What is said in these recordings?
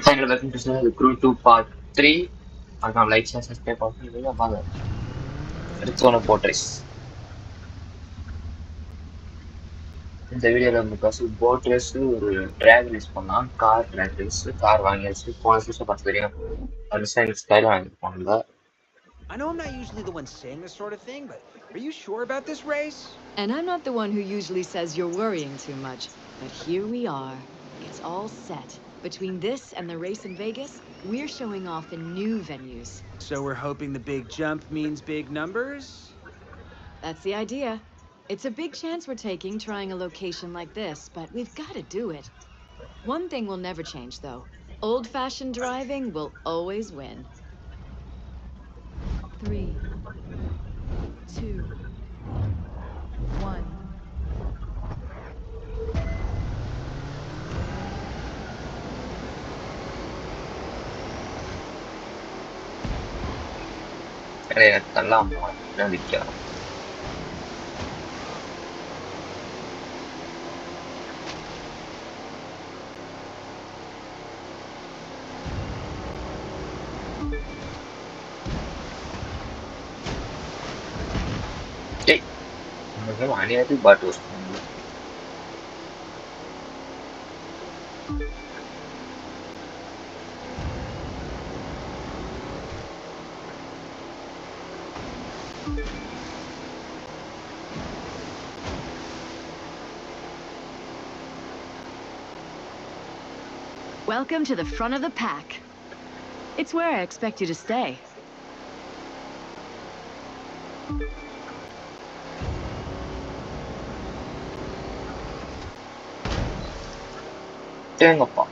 Finally, welcome to the Crew 2 Part 3. I'm like, share, subscribe, comment, it's on a boat race. இந்த வீடியோவில் நம்ம காசு boat race ஒரு track race பண்ணலாம். Car track race car வாங்கியாச்சு. போன சீசன் 10 வரையும் டிசைன் ஸ்டைல் வாங்கியிருப்பாங்க. I know I'm not usually the one saying this sort of thing, but are you sure about this race? And I'm not the one who usually says you're worrying too much. But here we are. It's all set. Between this and the race in Vegas, we're showing off in new venues. So we're hoping the big jump means big numbers? That's the idea. It's a big chance we're taking trying a location like this, but we've got to do it. One thing will never change, though. Old-fashioned driving will always win. 3, 2, 1. இதெல்லாம் விற்கலாம். அநியாயத்துக்கு பாட்டு use பண்ணுங்க. Welcome to the front of the pack. It's where I expect you to stay. தேங்கப்பா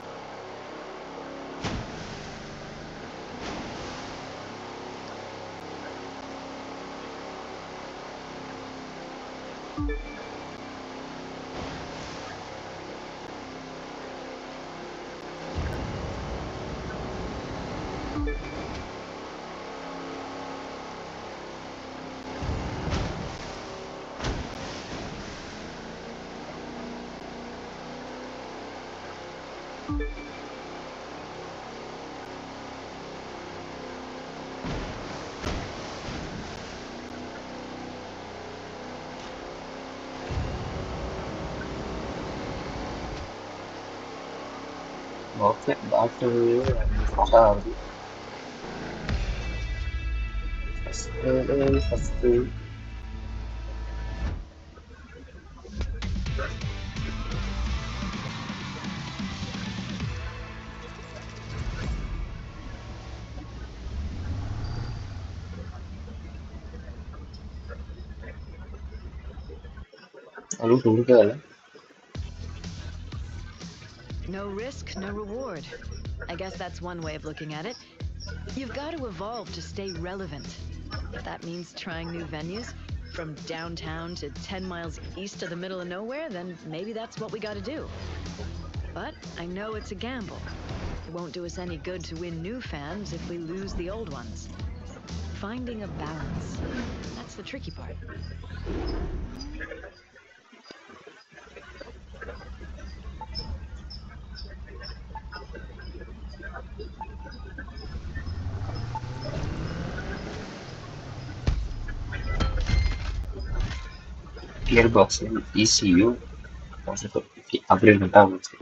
okay பாட்டு ஆகுது. First route கொடுக்கல. No risk, no reward. I guess that's one way of looking at it. You've got to evolve to stay relevant. If that means trying new venues, from downtown to 10 miles east of the middle of nowhere, then maybe that's what we got to do. But I know it's a gamble. It won't do us any good to win new fans if we lose the old ones. Finding a balance, that's the tricky part. Gearbox ECU upgrade பண்ணிட்டா போச்சு.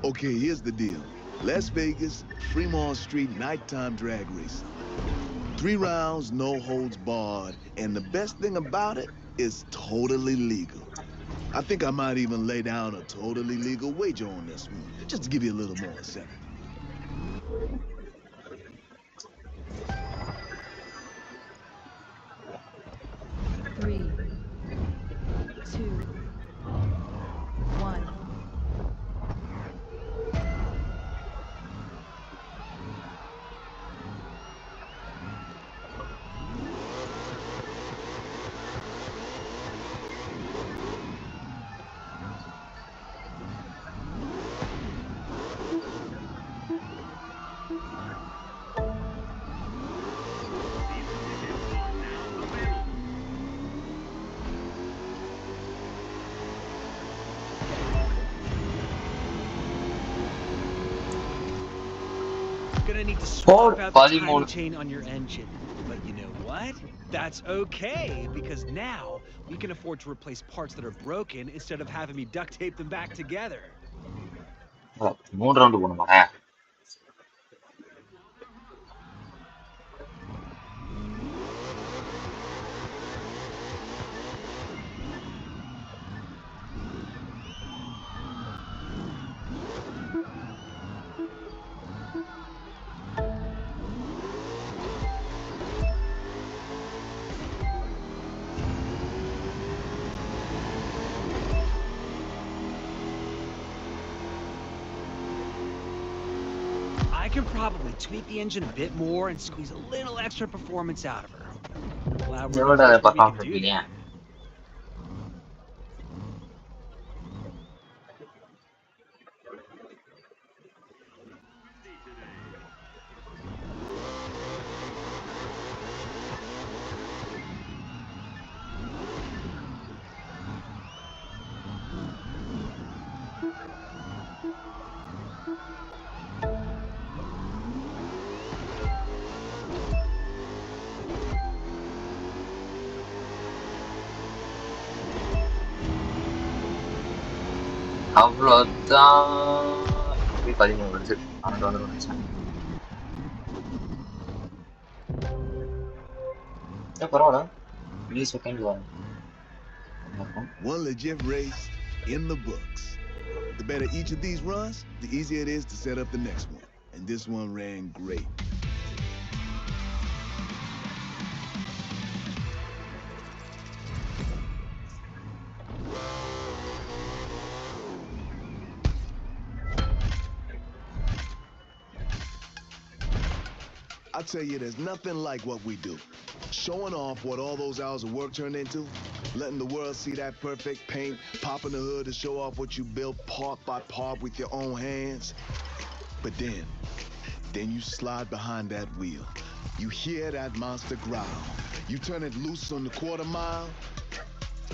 Okay, here's the deal. Las Vegas, Fremont Street nighttime drag racing. 3 rounds, no holds barred, and the best thing about it is totally legal. I think I might even lay down a totally legal wager on this one, just to give you a little more incentive. Three, 2, 1. Gonna need to Ford swap out the timing 13. chain on your engine. But you know what? That's okay, because now we can afford to replace parts that are broken instead of having me duct tape them back together. 3 round போகணுமாடா? I can probably tweak the engine a bit more and squeeze a little extra performance out of her. Glad we're எவ்வளோ the first one we perform can do பண்ணீங்க? that. அவ்வளோதான். 13 வருது. 12 வந்து நினைச்சேன். பரவாயில்ல. 3 second வரும். One legit race in the books. The better each of these runs, the easier it is to set up the next one. And this one ran great. I tell you, there's nothing like what we do. Showing off what all those hours of work turned into, letting the world see that perfect paint, popping the hood to show off what you built part by part with your own hands. But then you slide behind that wheel. You hear that monster growl. You turn it loose on the quarter mile.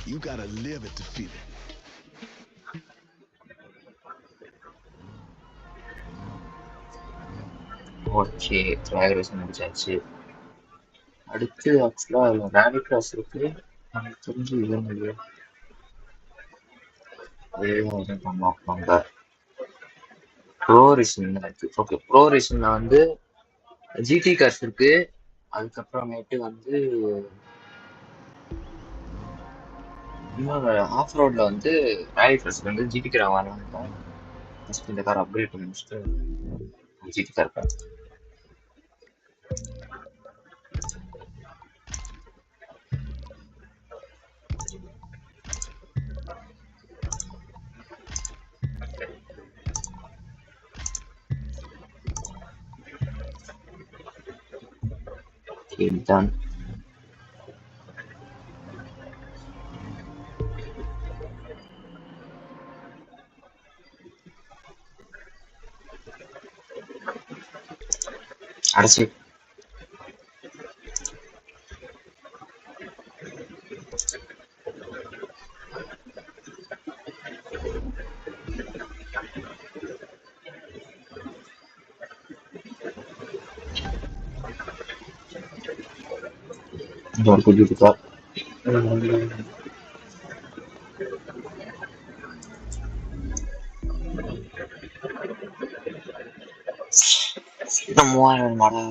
You gotta live it to feel it. Okay, track race முடிச்சாச்சு. அடுத்து ஆக்சுவலாக rally cross இருக்கு. எனக்கு தெரிஞ்சு இல்லைங்க. அதே மாதிரி பண்ணுவாங்க. ப்ரோ ரேசிங் இருக்கு. ஓகே, ப்ரோ ரேசிங்ல வந்து ஜிடி கார்ஸ் இருக்கு. அதுக்கப்புறமேட்டு வந்து இன்னொரு ஆஃப் ரோட்ல வந்து ரேலி கிராஸ் வந்து ஜிடி கார் வாங்கலாம். ஃபர்ஸ்ட் இந்த கார் அப்கிரேட் பண்ணி முடிச்சுட்டு ஜிடி கார் பார்த்து done. அடைச்சி ஒரு குட்டி இருக்கா. மூவாயிரம் மாடா.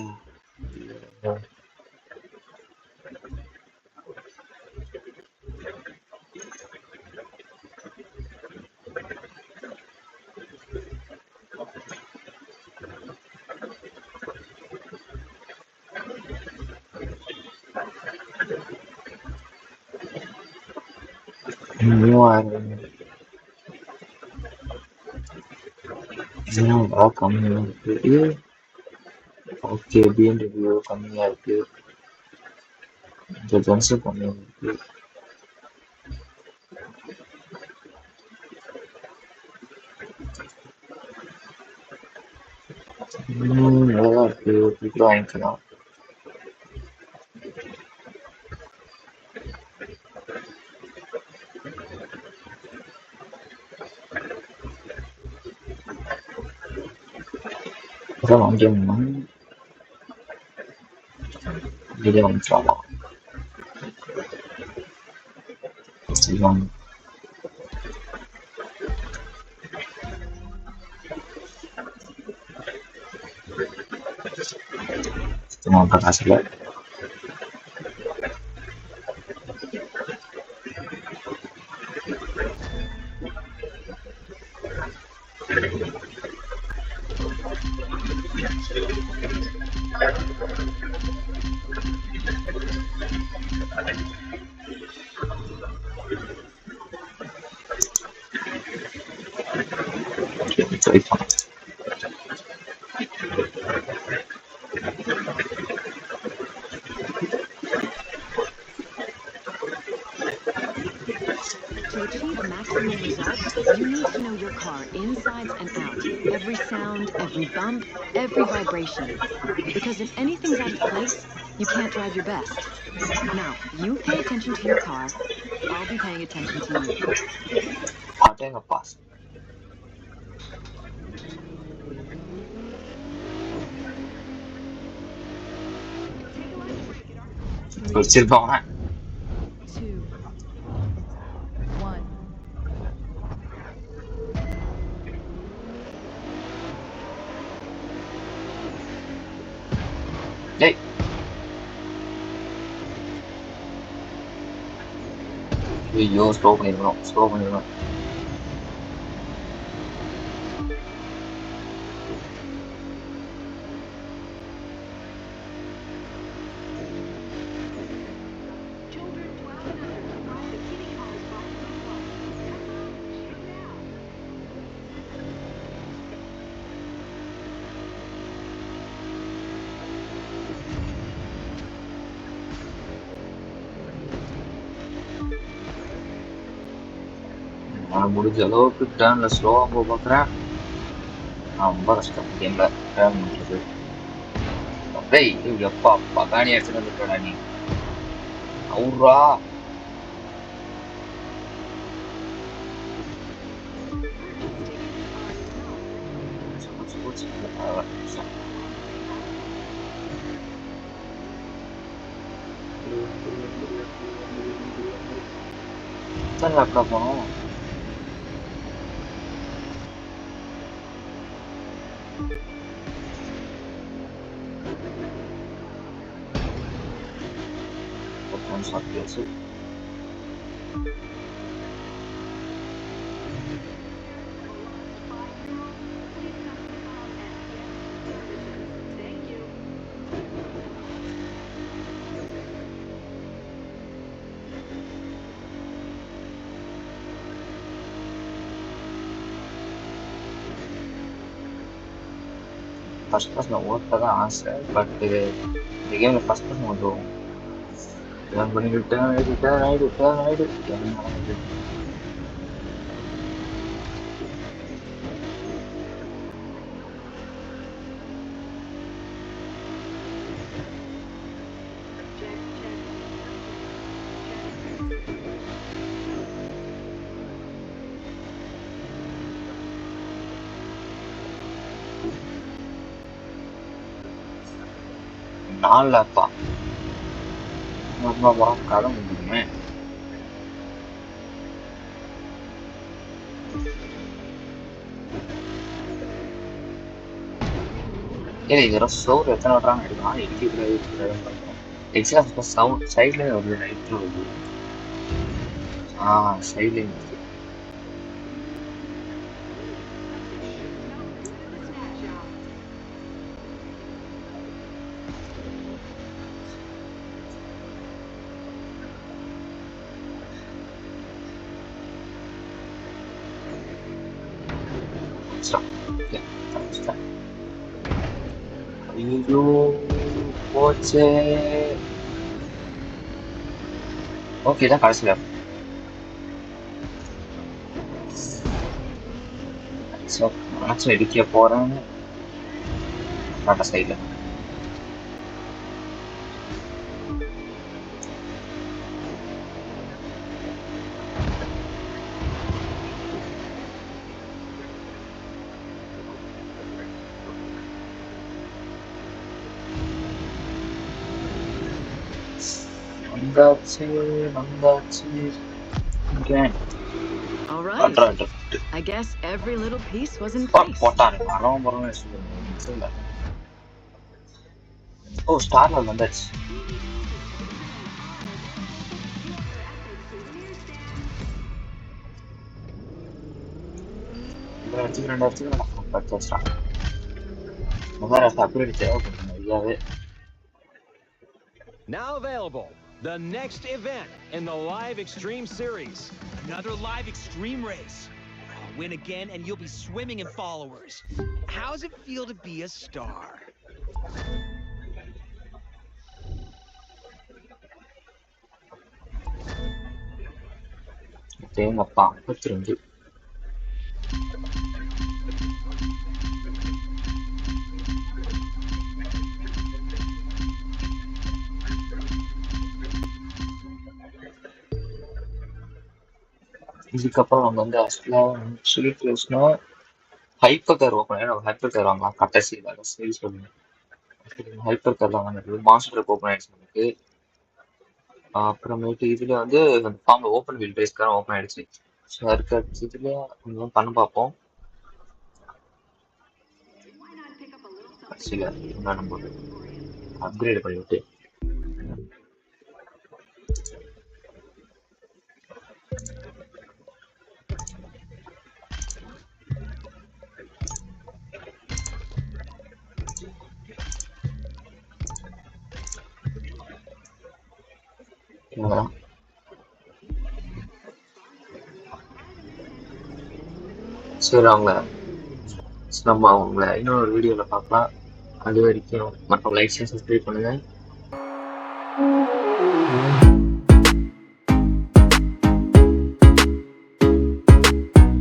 மூவாயிரம் கம்மியா இருக்கு. ஓகே, பிஎன்டபிள்யூ கம்மியா இருக்கு. இந்த ஜென்ஸும் கம்மியா இருக்கு. நல்லா இருக்கு. இப்படி வாங்கிக்கலாம். 그럼 안경만 미래형 드라마 이건 도망가 가실래? 저기 있다. To achieve maximum results, you need to know your car insides and out. Every sound, every bump, every vibration. Because if anything's out of place, you can't drive your best. Now, you pay attention to your car, I'll be paying attention to you. 과대가 봤어. 그렇지 봐. 2, 1. 네. 이거 스로우 보내구나. நான் முடிஞ்ச அளவுக்கு டேர்னில் ஸ்லோவாக போக பார்க்குறேன். ரொம்ப கஷ்டம் கேமில் turn பண்ணுறது. டேய் எப்பா பகானி எடுத்துட்டு வந்துட்டா நீ அவுரா அக்கா போனோம். சாப்பியாச்சு. ஃபர்ஸ்ட் பர்சன் ஓட்ட தான் ஆசை. பட் இந்த கேமில் ஃபர்ஸ்ட் பர்சன் கொஞ்சம் டேர்ன் பண்ணிட்டு டேர்ன் ஆயிடு என்ன நடக்குது? நான்லப்பா நம்ம கதை முடியுமே. ஏன் இதெல்லாம் சவுண்ட் எத்தனை வர்றாங்க எடுக்கலாம் இடிக்கிறது எக்ஸாம் சவுண்ட் சைட்லேயே வருது. லைட்டில் வருது. சைட்லேயும் வருது. ஐயோ போச்சே. ஓகே தான் கடைசியில் மேட்ச் இடிக்க போகிறேன். டாட்டா சைடில் All right. I guess every little piece was in place. Oh, Starla வந்தாச்சு. Now available, the next event in the Live Extreme series. Another Live Extreme race. I'll win again and you'll be swimming in followers. How's it feel to be a star? தேங்கப்பா 52. இதுக்கப்புறம் நம்ம வந்து actually பேசணும் hyper car open ஆகிடும். Hyper car வாங்கலாம் கடைசியில் sales பண்ணுங்க. Hyper car தான் வாங்கினது. மாஸ்டர் ஓப்பன் ஆயிடுச்சு நமக்கு. அப்புறமேட்டு இதுல வந்து அந்த ஃபார்ம்ல ஓப்பன் வீல் ரேஸ்க்கார ஓப்பன் ஆயிடுச்சு. ஸோ அதுக்கு இதுல கொஞ்சம் பண்ண பார்ப்போம். கடைசியில் நம்ம அப்கிரேட் பண்ணிவிட்டு சரி நம்ம அவங்கள இன்னொரு வீடியோவில் பார்க்கலாம். அது வரைக்கும் மற்றவங்க லைக் சப்ஸ்கிரைப் பண்ணுங்க.